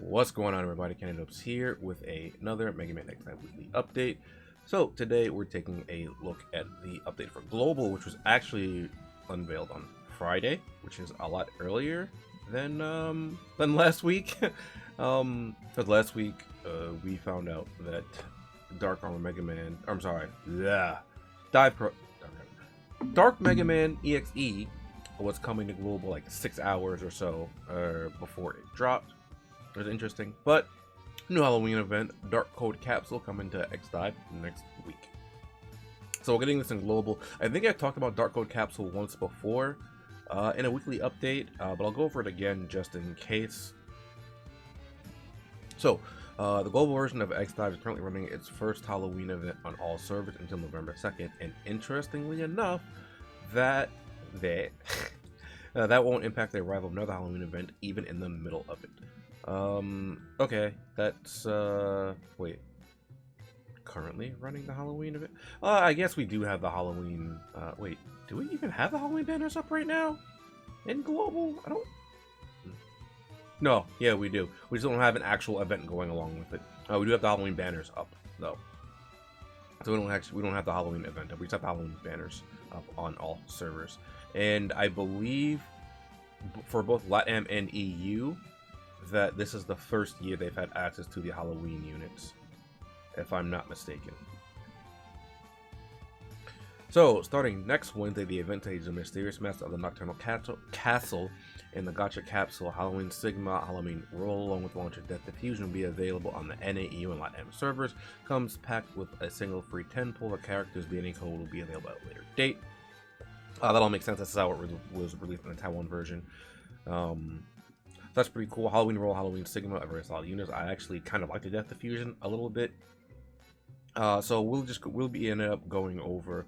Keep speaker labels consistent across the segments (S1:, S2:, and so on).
S1: What's going on, everybody? TheKennyDubz here with another Mega Man X Dive Weekly update. So today we're taking a look at the update for Global, which was actually unveiled on Friday, which is a lot earlier than last week. Because last week we found out that Dark Mega Man Mega Man EXE was coming to Global like 6 hours or so before it dropped. It was interesting, but new Halloween event, Dark Code Capsule, coming to X Dive next week. So we're getting this in Global. I think I talked about Dark Code Capsule once before in a weekly update, but I'll go over it again just in case. So the global version of X Dive is currently running its first Halloween event on all servers until November 2nd, and interestingly enough, that won't impact the arrival of another Halloween event even in the middle of it. Okay, that's wait, currently running the Halloween event? I guess we do have the Halloween, wait, do we even have the Halloween banners up right now in Global? I don't. No, yeah, we do. We just don't have an actual event going along with it. We do have the Halloween banners up though, so we don't have the Halloween event up. We just have the Halloween banners up on all servers, and I believe for both Latam and EU that this is the first year they've had access to the Halloween units, if I'm not mistaken. So, starting next Wednesday, the event stages a mysterious master of the Nocturnal Castle and the Gotcha Capsule, Halloween Sigma, Halloween Roll, along with launcher Death Diffusion, will be available on the NAEU and LATAM servers. Comes packed with a single free 10 pull. The character's DNA code will be available at a later date. That all makes sense. That's how it was released in the Taiwan version. That's pretty cool. Halloween Roll, Halloween Sigma, a very solid units. I actually kind of like the Death Diffusion a little bit. So we'll be ended up going over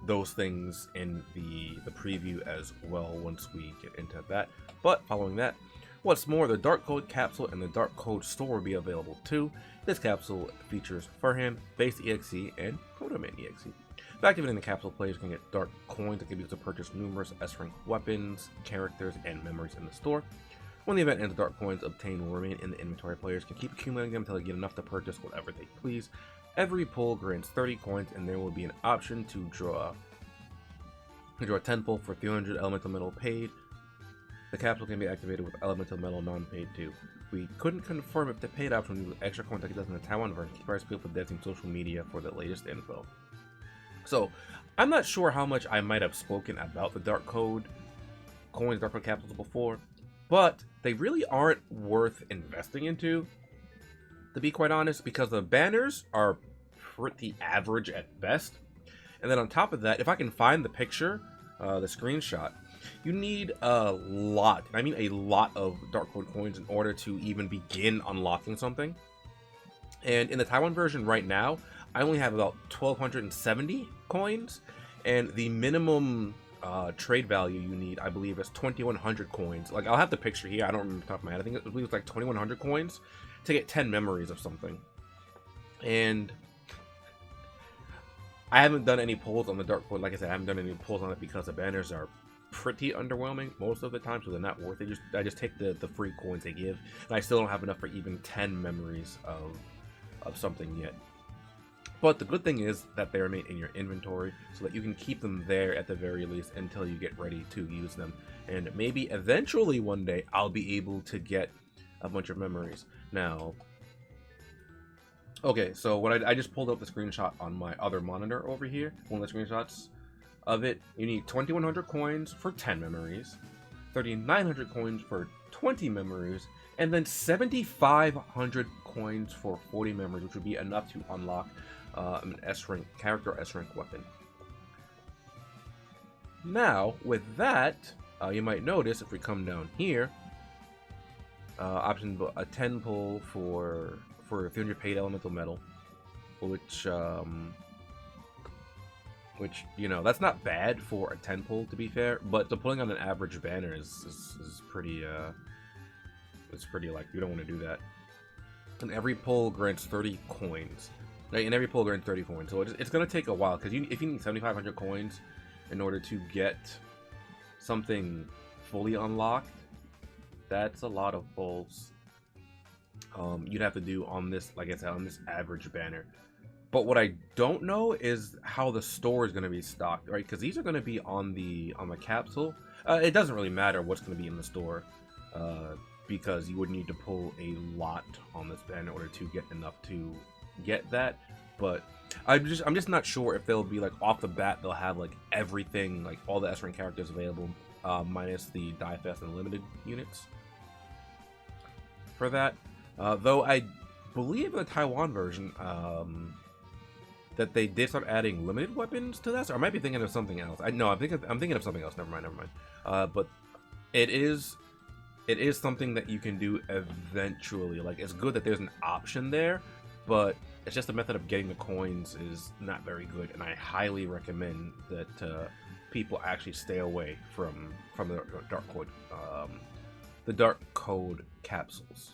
S1: those things in the preview as well once we get into that. But following that, what's more, the Dark Code Capsule and the Dark Code Store will be available too. This capsule features Furham, Base EXE, and Proto Man EXE. By activating the capsule, players can get dark coins that can be used to purchase numerous S-rank weapons, characters, and memories in the store. When the event ends, dark coins obtained will remain in the inventory. Players can keep accumulating them until they get enough to purchase whatever they please. Every pull grants 30 coins, and there will be an option to draw a 10 pull for 300 elemental metal paid. The capsule can be activated with elemental metal non-paid too. We couldn't confirm if the paid option will extra coins like it does in the Taiwan version. Keep our people with Death social media for the latest info. So, I'm not sure how much I might have spoken about the Dark Code coins, Dark Code capsules before, but they really aren't worth investing into, to be quite honest, because the banners are pretty average at best. And then on top of that, if I can find the picture, the screenshot, you need a lot, I mean a lot of Dark Code coins in order to even begin unlocking something. And in the Taiwan version right now, I only have about 1,270 coins, and the minimum trade value you need, I believe, is 2,100 coins. Like, I'll have the picture here. I don't remember the top of my head. I think it was like 2,100 coins to get 10 memories of something. And I haven't done any pulls on the Dark Code. Like I said, I haven't done any pulls on it because the banners are pretty underwhelming most of the time, so they're not worth it. I just take the free coins they give, and I still don't have enough for even 10 memories of something yet. But the good thing is that they remain in your inventory so that you can keep them there at the very least until you get ready to use them. And maybe eventually one day I'll be able to get a bunch of memories. Now, okay, so what I just pulled up the screenshot on my other monitor over here. One of the screenshots of it. You need 2,100 coins for 10 memories, 3,900 coins for 20 memories, and then 7,500 coins for 40 memories, which would be enough to unlock an S-rank character, S-rank weapon. Now, with that, you might notice if we come down here, option a 10 pull for 300 paid elemental metal, which you know, that's not bad for a 10 pull, to be fair, but the pulling on an average banner is pretty it's pretty, like, you don't want to do that. And every pull grants 30 coins. Right, and every pull grants 30 coins, so it's going to take a while, because if you need 7,500 coins in order to get something fully unlocked, that's a lot of pulls. you'd have to do on this, like I said, on this average banner. But what I don't know is how the store is going to be stocked, right? Because these are going to be on the capsule. It doesn't really matter what's going to be in the store, because you would need to pull a lot on this banner in order to get enough to get that. But I'm just not sure if they'll be like off the bat they'll have like everything, like all the S rank characters available, minus the Die Fast and limited units for that. Though I believe the Taiwan version, that they did start adding limited weapons to that. So I might be thinking of something else. I'm thinking of something else. Never mind. But it is something that you can do eventually. Like, it's good that there's an option there, but it's just the method of getting the coins is not very good, and I highly recommend that people actually stay away from the dark code capsules.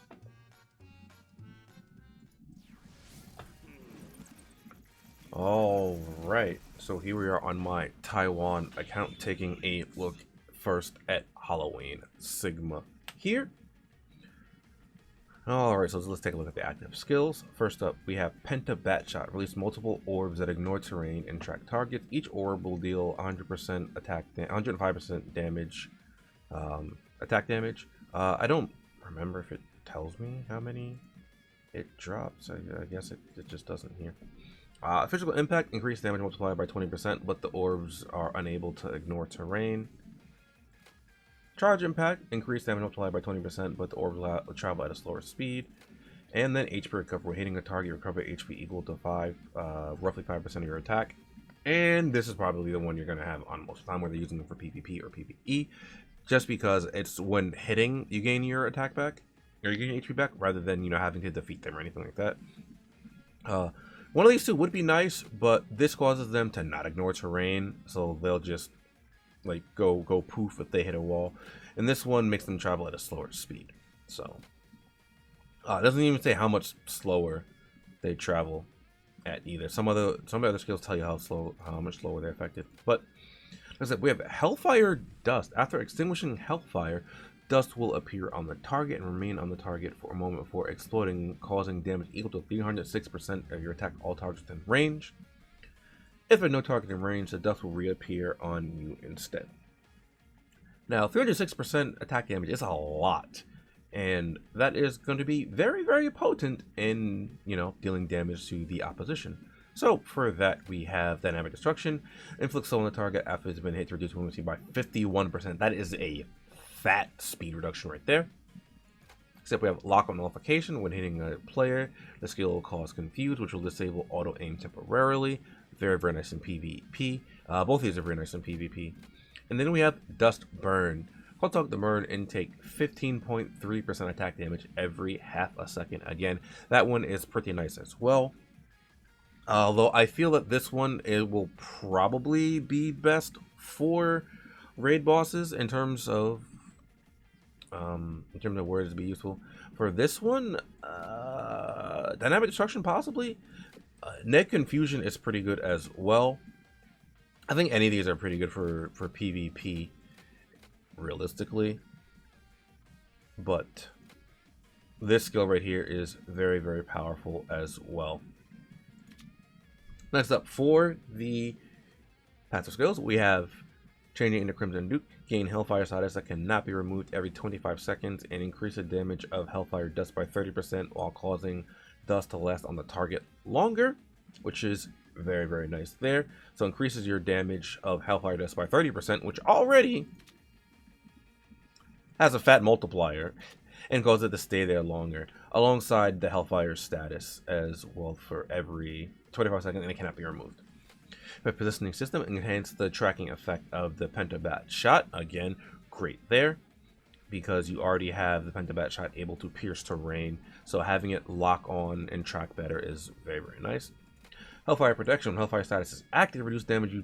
S1: All right, so here we are on my Taiwan account, taking a look first at Halloween Sigma here. All right, so let's take a look at the active skills. First up, we have Penta Batshot. Release multiple orbs that ignore terrain and track targets. Each orb will deal 100% attack, 105% damage, attack damage. I don't remember if it tells me how many it drops. I guess it just doesn't here. Physical impact, increased damage multiplied by 20%, but the orbs are unable to ignore terrain. Charge impact, increased damage multiplied by 20%, but the orbs will travel at a slower speed. And then HP recovery, hitting a target, recover HP equal to roughly 5% of your attack. And this is probably the one you're going to have on most of the time, whether you're using it for PvP or PvE, just because it's when hitting, you gain your attack back, or you gain HP back, rather than, you know, having to defeat them or anything like that. One of these two would be nice, but this causes them to not ignore terrain, so they'll just like go poof if they hit a wall. And this one makes them travel at a slower speed. So it doesn't even say how much slower they travel at either. Some other skills tell you how much slower they're affected. But like I said, we have Hellfire Dust. After extinguishing Hellfire, dust will appear on the target and remain on the target for a moment before exploding, causing damage equal to 306% of your attack all targets within range. If there's no target in range, the dust will reappear on you instead. Now, 306% attack damage is a lot, and that is going to be very, very potent in, you know, dealing damage to the opposition. So for that, we have Dynamic Destruction. Inflict soul on the target after it's been hit to reduce wound speed by 51%. That is a fat speed reduction right there. Except we have Lockup Nullification. When hitting a player, the skill will cause Confuse, which will disable auto aim temporarily. Very, very nice in PvP. Both of these are very nice in PvP. And then we have Dust Burn. Contact the burn intake 15.3% attack damage every half a second. Again, that one is pretty nice as well. Although I feel that this one, it will probably be best for raid bosses in terms of words to be useful. For this one, Dynamic Destruction possibly. Net Confusion is pretty good as well. I think any of these are pretty good for PvP, realistically. But this skill right here is very, very powerful as well. Next up, for the passive skills, we have Changing into Crimson Duke. Gain Hellfire status that cannot be removed every 25 seconds and increase the damage of Hellfire Dust by 30% while causing dust to last on the target longer, which is very, very nice there. So increases your damage of Hellfire Dust by 30%, which already has a fat multiplier and causes it to stay there longer, alongside the Hellfire status as well for every 25 seconds, and it cannot be removed. The positioning system enhance the tracking effect of the Penta Batshot. Again, great there, because you already have the Penta Batshot able to pierce terrain, so having it lock on and track better is very, very nice. Hellfire Protection. When Hellfire status is active, reduce damage you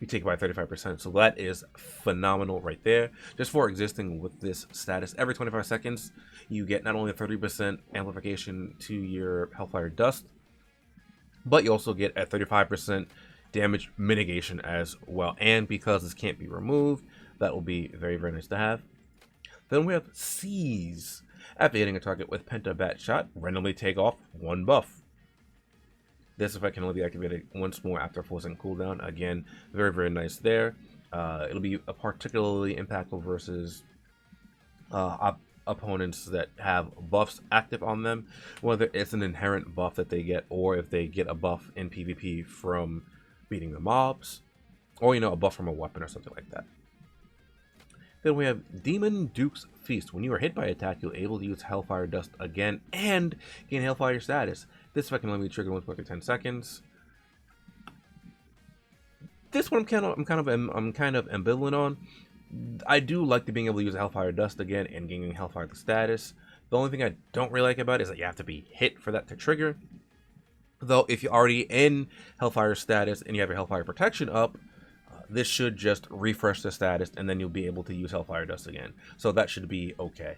S1: take by 35%. So that is phenomenal right there. Just for existing with this status, every 25 seconds, you get not only a 30% amplification to your Hellfire Dust, but you also get a 35% damage mitigation as well. And because this can't be removed, that will be very, very nice to have. Then we have Seize. After hitting a target with Pentabat Shot, randomly take off 1 buff. This effect can only be activated once more after a full second cooldown. Again, very, very nice there. It'll be particularly impactful versus opponents that have buffs active on them, whether it's an inherent buff that they get or if they get a buff in PvP from beating the mobs, or a buff from a weapon or something like that. Then we have Demon Duke's Feast. When you are hit by an attack, you're able to use Hellfire Dust again and gain Hellfire status. This effect can only be triggered once every 10 seconds. This one I'm kind of ambivalent on. I do like being able to use Hellfire Dust again and gaining Hellfire status. The only thing I don't really like about it is that you have to be hit for that to trigger. Though if you're already in Hellfire status and you have your Hellfire protection up, this should just refresh the status and then you'll be able to use Hellfire Dust again. So that should be okay.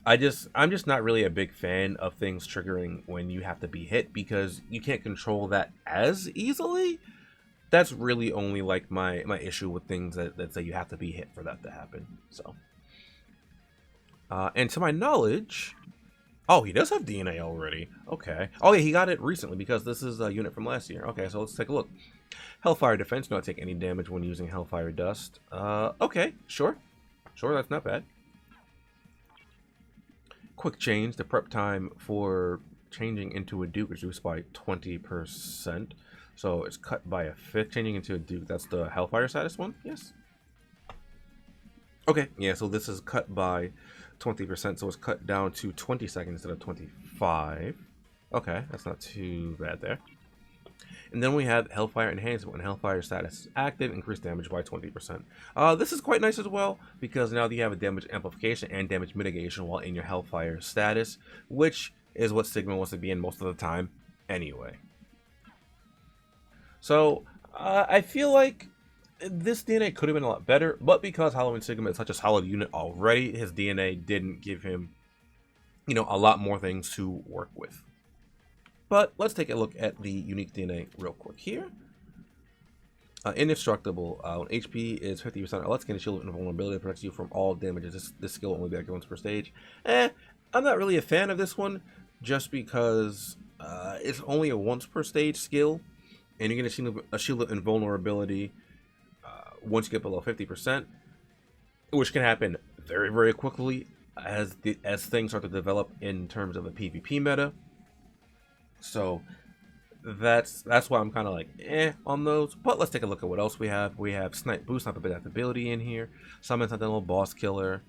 S1: I'm just not really a big fan of things triggering when you have to be hit because you can't control that as easily. That's really only like my issue with things that say you have to be hit for that to happen. So, and to my knowledge, oh, he does have DNA already. Okay. Oh yeah, he got it recently because this is a unit from last year. Okay, so let's take a look. Hellfire Defense, not take any damage when using Hellfire Dust. Okay, sure, that's not bad. Quick change, the prep time for changing into a Duke is reduced by 20%. So it's cut by a 5th. Changing into a Duke, that's the Hellfire status one? Yes. Okay, yeah, so this is cut by 20%, so it's cut down to 20 seconds instead of 25. Okay, that's not too bad there. And then we have Hellfire Enhancement. When Hellfire status is active, increase damage by 20%. This is quite nice as well, because now you have a damage amplification and damage mitigation while in your Hellfire status, which is what Sigma wants to be in most of the time anyway. So, I feel like this DNA could have been a lot better, but because Halloween Sigma is such a solid unit already, his DNA didn't give him, a lot more things to work with. But let's take a look at the unique DNA real quick here. Indestructible. When HP is 50%, let's gain a shield of invulnerability that protects you from all damages. This skill will only be active once per stage. I'm not really a fan of this one, just because it's only a once per stage skill, and you're going to a shield of invulnerability once you get below 50%, which can happen very, very quickly as things start to develop in terms of the PvP meta. So that's why I'm kind of like on those. But let's take a look at what else we have. We have Snipe Boost, Snipe Adaptability in here. Summon Sentinel, Boss Killer,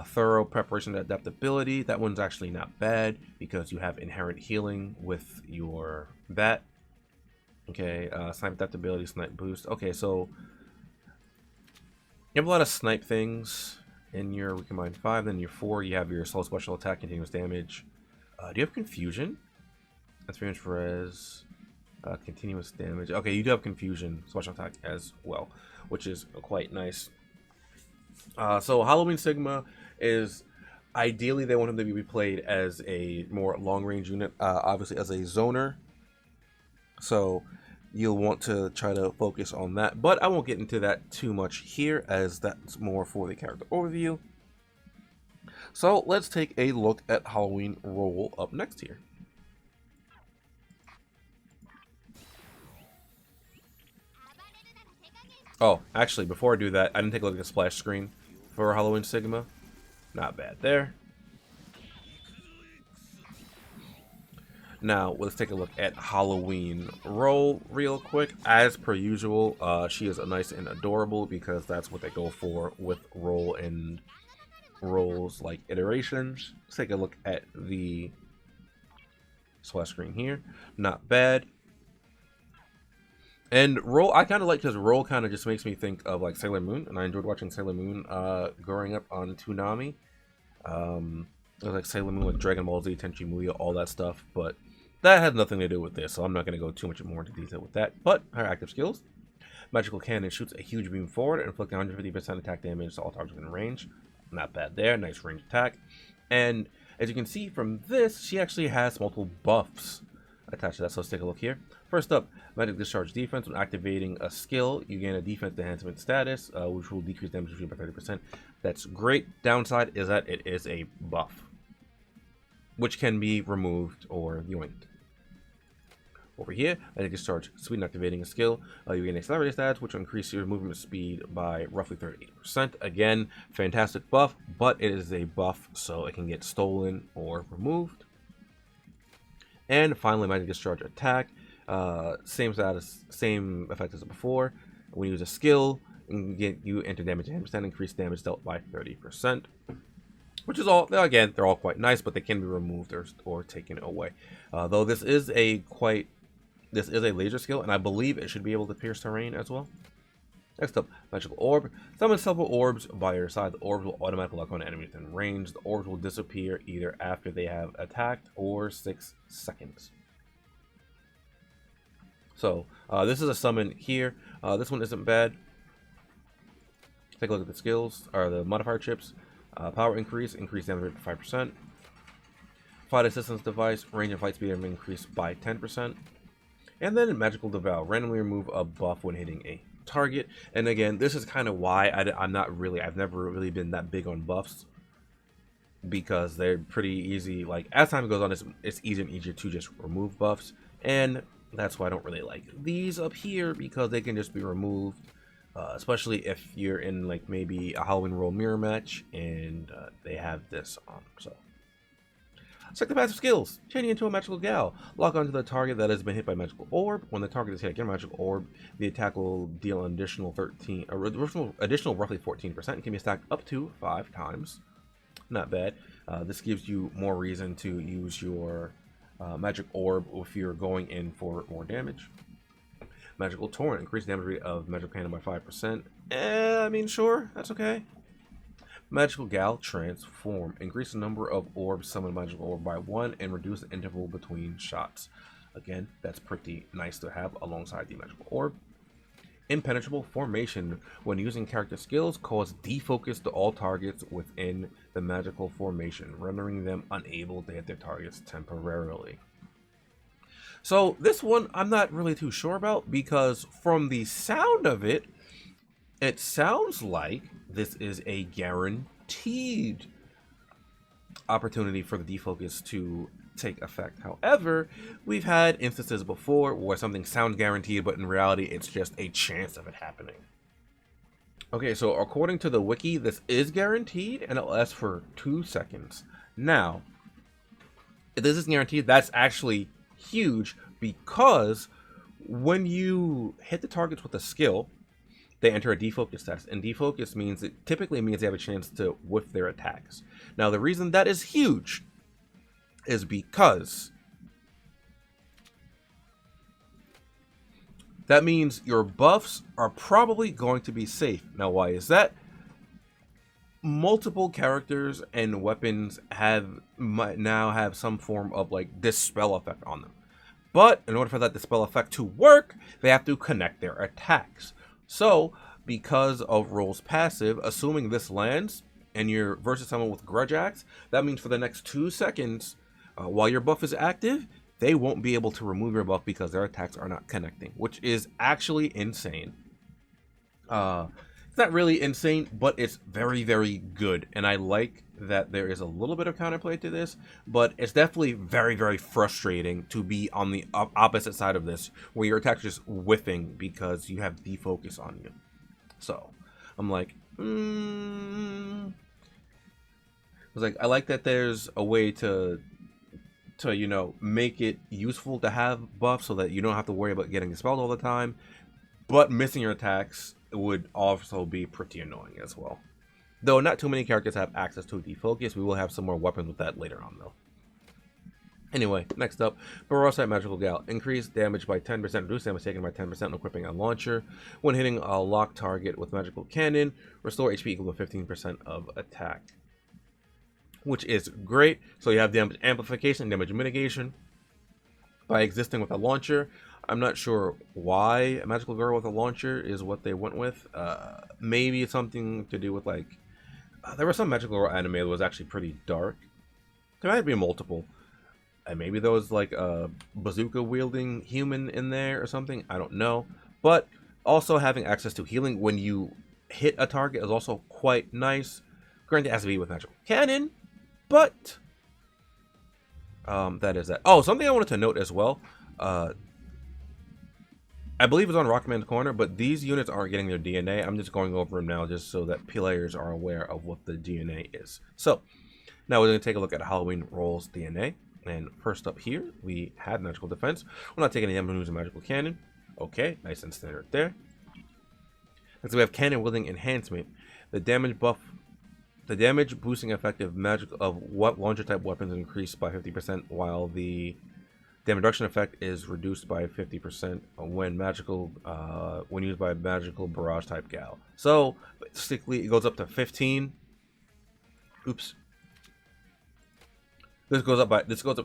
S1: Thorough Preparation and Adaptability. That one's actually not bad because you have inherent healing with your bat. Okay, Snipe Adaptability, Snipe Boost. Okay, so you have a lot of snipe things in your Recombine 5. Then your 4, you have your Slow Special Attack, Continuous Damage. Do you have Confusion? That's very much res, continuous damage. Okay, you do have Confusion, Special Attack as well, which is quite nice. So Halloween Sigma is, ideally they want him to be played as a more long-range unit, obviously as a zoner. So you'll want to try to focus on that, but I won't get into that too much here as that's more for the character overview. So let's take a look at Halloween Roll up next here. Oh, actually, before I do that, I didn't take a look at the splash screen for Halloween Sigma. Not bad there. Now, let's take a look at Halloween Roll real quick. As per usual, she is nice and adorable because that's what they go for with Roll and Rolls like iterations. Let's take a look at the splash screen here. Not bad. And Roll, I kind of like because Roll kind of just makes me think of like Sailor Moon, and I enjoyed watching Sailor Moon growing up on Toonami. It was like Sailor Moon with Dragon Ball Z, Tenchi Muyo, all that stuff, but that had nothing to do with this, so I'm not going to go too much more into detail with that. But her active skills: Magical Cannon shoots a huge beam forward and inflicts 150% attack damage to all targets within range. Not bad there, nice range attack. And as you can see from this, she actually has multiple buffs attached to that. So let's take a look here. First up, Magic Discharge Defense. When activating a skill, you gain a defense enhancement status, which will decrease damage by 30%. That's great. Downside is that it is a buff, which can be removed or yoinked. Over here, Magic Discharge Speed. Activating a skill, you gain accelerated stats, which will increase your movement speed by roughly 38%. Again, fantastic buff, but it is a buff, so it can get stolen or removed. And finally, Magic Discharge Attack. Same status, same effect as before. When you use a skill, you enter damage 10%, increase damage dealt by 30%. Which is all, again, they're all quite nice, but they can be removed or taken away. Though this is a laser skill, and I believe it should be able to pierce terrain as well. Next up, Magical Orb. Summon several orbs by your side. The orbs will automatically lock on enemies within range. The orbs will disappear either after they have attacked or 6 seconds. So, this is a summon here. This one isn't bad. Take a look at the skills, or the modifier chips. Power increase damage rate by 5%. Fight assistance device, range and fight speed increased by 10%. And then Magical Devour, randomly remove a buff when hitting a target. And again, this is kind of why I've never really been that big on buffs, because they're pretty easy. Like, as time goes on, it's easier and easier to just remove buffs, and that's why I don't really like these up here, because they can just be removed, especially if you're in like maybe a Halloween Roll mirror match and they have this on. So select the passive skills. Changing into a Magical Gal. Lock onto the target that has been hit by Magical Orb. When the target is hit again by Magical Orb, the attack will deal an additional additional roughly 14%. It can be stacked up to 5 times. Not bad. This gives you more reason to use your Magic Orb if you're going in for more damage. Magical Torrent. Increase damage rate of Magical Cannon by 5%. I mean, sure, that's okay. Magical Gal Transform. Increase the number of orbs summoned Magical Orb by 1 and reduce the interval between shots. Again, that's pretty nice to have alongside the Magical Orb. Impenetrable Formation. When using character skills, cause defocus to all targets within the magical formation, rendering them unable to hit their targets temporarily. So this one I'm not really too sure about, because from the sound of it, it sounds like this is a guaranteed opportunity for the defocus to take effect. However, we've had instances before where something sounds guaranteed, but in reality it's just a chance of it happening. Okay, so according to the wiki, this is guaranteed and it lasts for 2 seconds. Now, if this is guaranteed, that's actually huge, because when you hit the targets with a skill, they enter a defocus test, and defocus means it typically means they have a chance to whiff their attacks. Now, the reason that is huge is because that means your buffs are probably going to be safe. Now, why is that? Multiple characters and weapons might now have some form of like dispel effect on them. But in order for that dispel effect to work, they have to connect their attacks. So, because of Roll's passive, assuming this lands and you're versus someone with Grudge Axe, that means for the next 2 seconds, while your buff is active, they won't be able to remove your buff because their attacks are not connecting, which is actually insane. It's not really insane, but it's very, very good. And I like that there is a little bit of counterplay to this, but it's definitely very, very frustrating to be on the opposite side of this, where your attacks are just whiffing because you have defocus on you. So I'm like, I like that there's a way to you know, make it useful to have buffs so that you don't have to worry about getting expelled all the time, but missing your attacks would also be pretty annoying as well. Though not too many characters have access to defocus. We will have some more weapons with that later on though. Anyway, next up, Barosite Magical Gal. Increase damage by 10%, reduce damage taken by 10% when equipping a launcher. When hitting a locked target with Magical Cannon, restore HP equal to 15% of attack, which is great. So you have damage amplification and damage mitigation by existing with a launcher. I'm not sure why a Magical Girl with a launcher is what they went with. Maybe it's something to do with like, there was some Magical Girl anime that was actually pretty dark. There might be multiple. And maybe there was like a bazooka wielding human in there or something. I don't know. But also having access to healing when you hit a target is also quite nice. Granted, it has to be with magical cannon, but that is that. Oh, something I wanted to note as well. I believe it's on Rockman's Corner, but these units aren't getting their DNA. I'm just going over them now just so that players are aware of what the DNA is. So, now we're going to take a look at Halloween Roll's DNA. And first up here, we had Magical Defense. We're not taking any damage using Magical Cannon. Okay, nice and standard there. And so we have Cannon Wielding Enhancement. The damage buff, the damage boosting effect of what launcher type weapons increased by 50%, while the damage reduction effect is reduced by 50% when used by magical barrage type gal. So basically, it goes up to 15. Oops. This goes up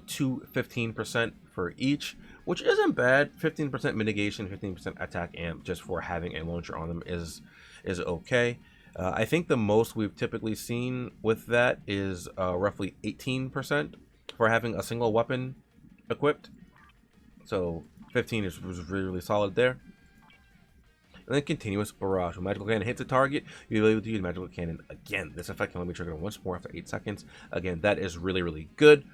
S1: to 15% for each, which isn't bad. 15% mitigation, 15% attack amp just for having a launcher on them is okay. I think the most we've typically seen with that is roughly 18% for having a single weapon equipped. So 15 was really, really solid there. And then continuous barrage. When magical cannon hits a target, you'll be able to use magical cannon again. This effect can only be triggered once more after 8 seconds. Again, that is really, really good.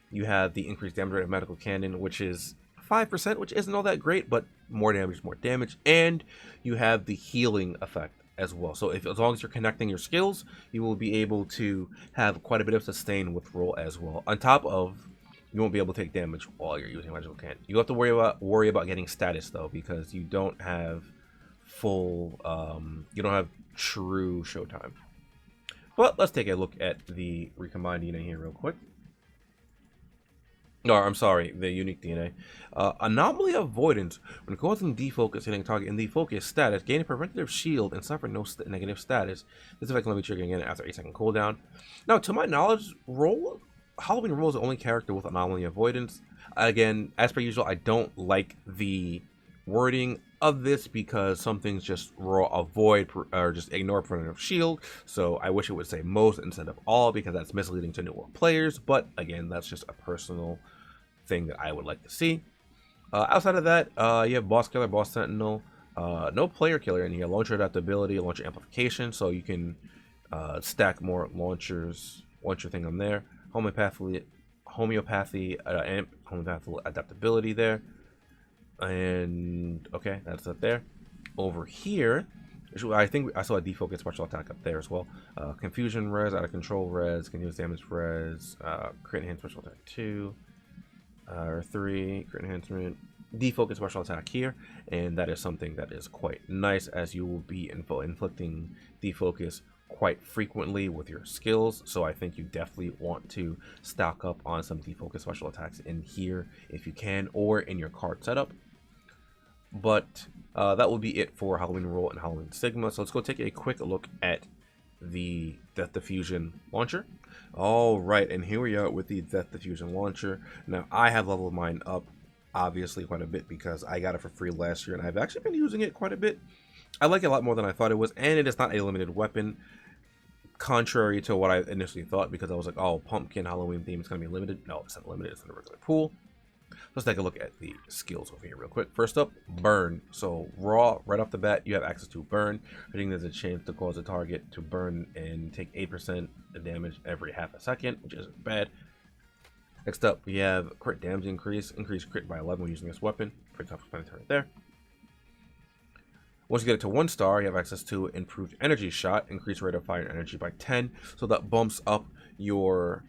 S1: You have the increased damage rate of magical cannon, which is 5%, which isn't all that great, but more damage is more damage. And you have the healing effect as well. So as long as you're connecting your skills, you will be able to have quite a bit of sustain with roll as well. On top of, you won't be able to take damage while you're using magical cannon. You have to worry about getting status though, because you don't have full you don't have true showtime. But let's take a look at the recombined DNA here real quick. No, I'm sorry, the unique DNA. Anomaly avoidance. When causing defocus, hitting a target in the focus status, gain a preventative shield and suffer no negative status. This effect can only be triggering again after 8-second cooldown. Now, to my knowledge, Halloween Roll is the only character with anomaly avoidance. Again, as per usual, I don't like the wording of this because some things just avoid or just ignore preventative shield. So I wish it would say most instead of all, because that's misleading to newer players. But again, that's just a personal thing that I would like to see. Outside of that, you have Boss Killer, Boss Sentinel. No player killer in here. Launcher adaptability, launcher amplification, so you can stack more launcher thing on there. Homeopathy adaptability there. And okay, that's up there. Over here, I think I saw a defocus special attack up there as well. Confusion res, out of control res, continuous damage res, crit enhancement special attack 2 or 3, crit enhancement, defocus special attack here, and that is something that is quite nice, as you will be inflicting defocus quite frequently with your skills. So I think you definitely want to stock up on some defocus special attacks in here if you can, or in your card setup. But that will be it for Halloween Roll and Halloween Sigma. So let's go take a quick look at the Death Diffusion launcher. All right, and here we are with the Death Diffusion launcher. Now, I have leveled mine up, obviously, quite a bit because I got it for free last year, and I've actually been using it quite a bit. I like it a lot more than I thought it was, and it is not a limited weapon, contrary to what I initially thought, because I was like, oh, pumpkin Halloween theme is going to be limited. No, it's not limited, it's in a regular pool. Let's take a look at the skills over here real quick. First up, burn. So raw, right off the bat, you have access to burn. I think there's a chance to cause a target to burn and take 8% damage every half a second, which isn't bad. Next up, we have crit damage increase crit by 11 when using this weapon. Pretty self-explanatory there. Once you get it to 1 star, you have access to improved energy shot, increased rate of fire energy by 10. So that bumps up your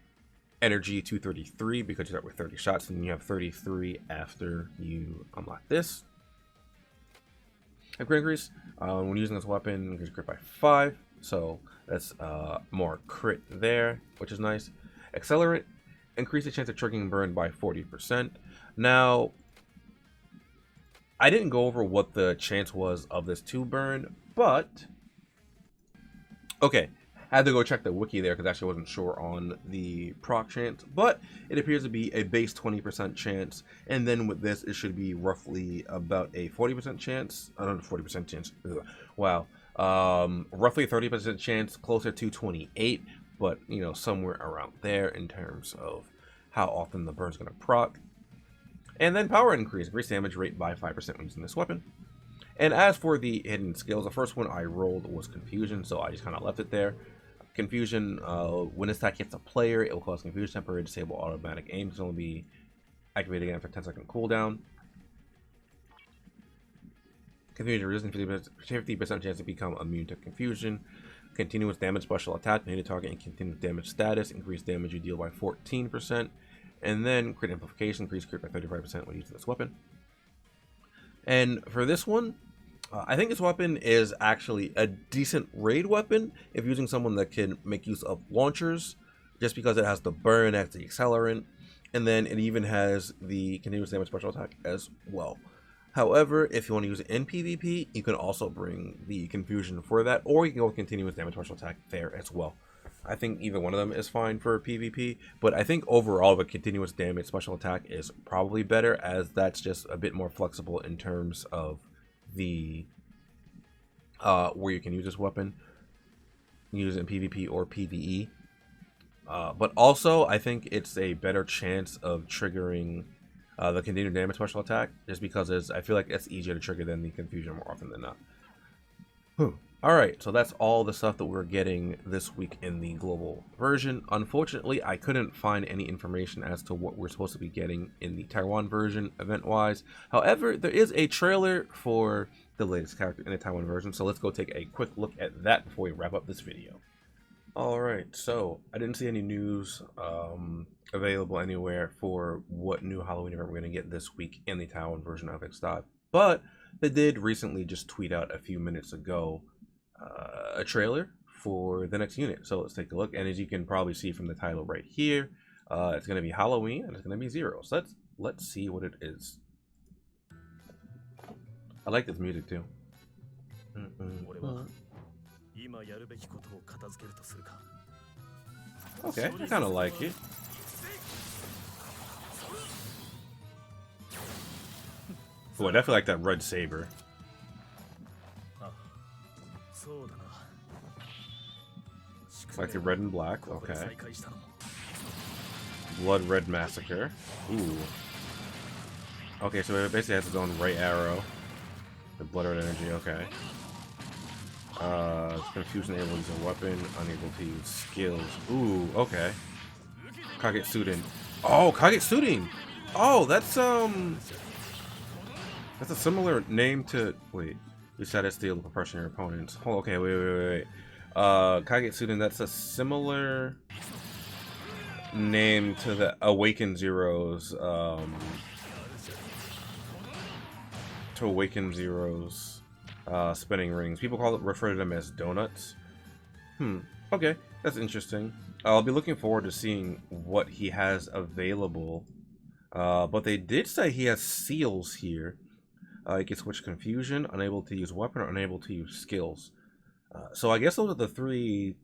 S1: energy to 33 because you start with 30 shots, and you have 33 after you unlock this. A crit increase when using this weapon, increase crit by 5. So that's more crit there, which is nice. Accelerant, increase the chance of triggering burn by 40%. Now, I didn't go over what the chance was of this to burn, but okay, I had to go check the wiki there because I actually wasn't sure on the proc chance, but it appears to be a base 20% chance, and then with this it should be roughly about a 40% chance. I don't know, 40% chance. Ugh. Wow, roughly a 30% chance, closer to 28, but you know, somewhere around there in terms of how often the burn's going to proc. And then power increase, increase damage rate by 5% when using this weapon. And as for the hidden skills, the first one I rolled was Confusion, so I just kind of left it there. Confusion, when this attack hits a player, it will cause confusion, temporary disable automatic aim. It's only be activated again after 10-second cooldown. Confusion resistant 50% chance to become immune to confusion. Continuous damage special attack, hit a target and continuous damage status. Increased damage you deal by 14%. And then crit amplification, increase crit by 35% when using this weapon. And for this one, I think this weapon is actually a decent raid weapon if using someone that can make use of launchers, just because it has the burn as the accelerant, and then it even has the continuous damage special attack as well. However, if you want to use it in PvP, you can also bring the confusion for that, or you can go with continuous damage special attack there as well. I think either one of them is fine for PvP, but I think overall the continuous damage special attack is probably better, as that's just a bit more flexible in terms of the where you can use this weapon, use it in PvP or PvE. But also, I think it's a better chance of triggering the continued damage special attack, just because I feel like it's easier to trigger than the confusion more often than not. Alright, so that's all the stuff that we're getting this week in the global version. Unfortunately, I couldn't find any information as to what we're supposed to be getting in the Taiwan version, event-wise. However, there is a trailer for the latest character in the Taiwan version, so let's go take a quick look at that before we wrap up this video. Alright, so I didn't see any news available anywhere for what new Halloween event we're going to get this week in the Taiwan version of X-Dive, but they did recently just tweet out a few minutes ago a trailer for the next unit. So let's take a look, and as you can probably see from the title right here, it's going to be Halloween and it's going to be Zero. So let's see what it is. I like this music too. Okay, I kind of like it. Oh, I definitely like that red saber. Like the red and black, okay. Blood Red Massacre. Ooh. Okay, so it basically has its own right arrow. The Blood Red Energy, okay. Confusion able to use a weapon, unable to use skills. Ooh, okay. Kagetsurin. Oh, Kagetsurin! Oh, that's a similar name to, wait. You said it steal the compression of your opponents. Oh, okay, wait. Kagetsurin, that's a similar name to the Awaken Zero's, spinning rings. People refer to them as donuts. Okay, that's interesting. I'll be looking forward to seeing what he has available. But they did say he has seals here. You can switch confusion, unable to use weapon, or unable to use skills. So I guess those are the three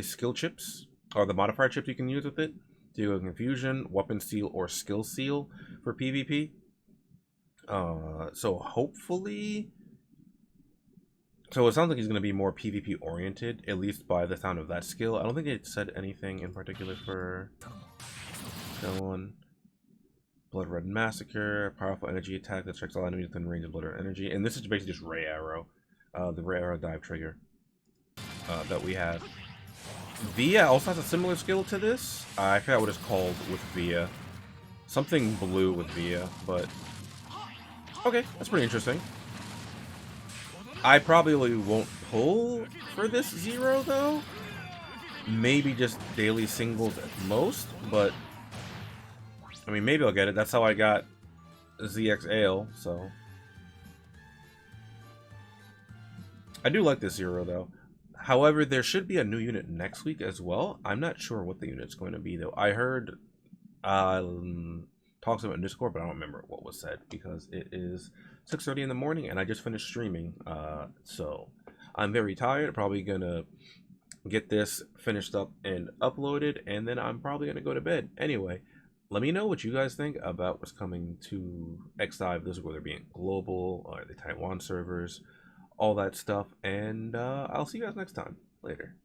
S1: skill chips, or the modifier chips you can use with it. To do confusion, weapon seal, or skill seal for PvP. So hopefully, so it sounds like he's going to be more PvP oriented, at least by the sound of that skill. I don't think it said anything in particular for that one. Blood Red Massacre, powerful energy attack that strikes all enemies within range of Blood Red Energy, and this is basically just Ray Arrow, the Ray Arrow dive trigger that we have. Via also has a similar skill to this. I forgot what it's called with Via. Something blue with Via, but okay, that's pretty interesting. I probably won't pull for this Zero though. Maybe just daily singles at most, but I mean, maybe I'll get it. That's how I got ZX Ale, so. I do like this Zero, though. However, there should be a new unit next week as well. I'm not sure what the unit's going to be, though. I heard talks about Discord, but I don't remember what was said, because it is 6:30 in the morning, and I just finished streaming. So I'm very tired. Probably going to get this finished up and uploaded, and then I'm probably going to go to bed. Anyway. Let me know what you guys think about what's coming to X-Dive this week, whether it be global or the Taiwan servers, all that stuff. And I'll see you guys next time. Later.